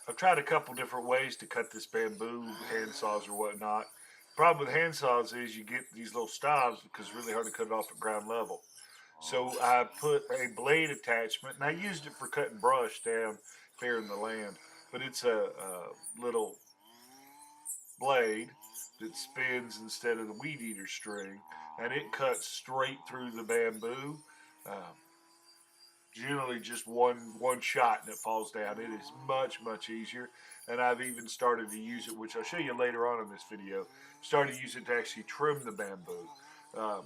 I've tried a couple different ways to cut this bamboo, hand saws or whatnot. Problem with hand saws is you get these little stubs because it's really hard to cut it off at ground level. So I put a blade attachment, and I used it for cutting brush down here in the land. But it's a little blade that spins instead of the weed eater string, and it cuts straight through the bamboo. Um, Generally, just one shot and it falls down. It is much easier, and I've even started to use it, which I'll show you later on in this video. Started to use it to actually trim the bamboo.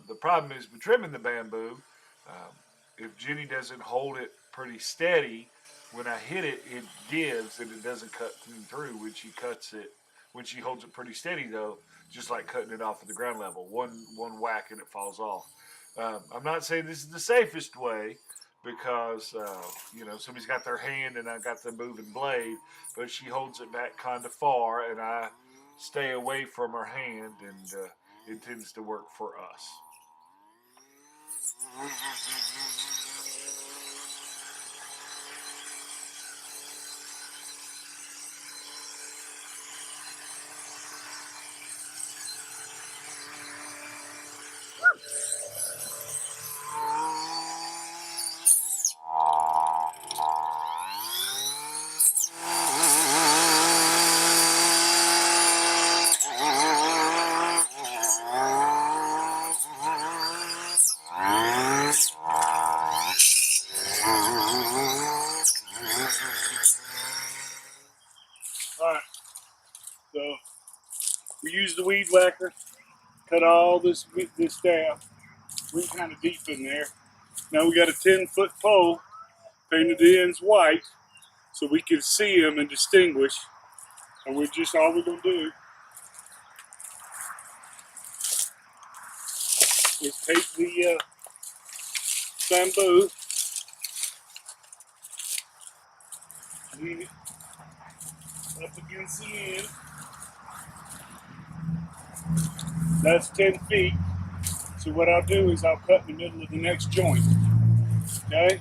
The problem is with trimming the bamboo, um, if Jenny doesn't hold it pretty steady, when I hit it, it gives and it doesn't cut clean through. When she holds it pretty steady though, just like cutting it off at the ground level, one whack and it falls off. I'm not saying this is the safest way because somebody's got their hand and I got the moving blade, but she holds it back kind of far and I stay away from her hand, and it tends to work for us. Alright, so we use the weed whacker, cut all this down. We're kind of deep in there. Now we got a 10-foot pole, painted the ends white so we can see them and distinguish. And all we're going to do is take the bamboo, lean it up against the end. That's 10 feet. So what I'll do is I'll cut in the middle of the next joint. Okay?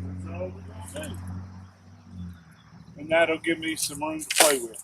That's all we're going to do. And that'll give me some room to play with.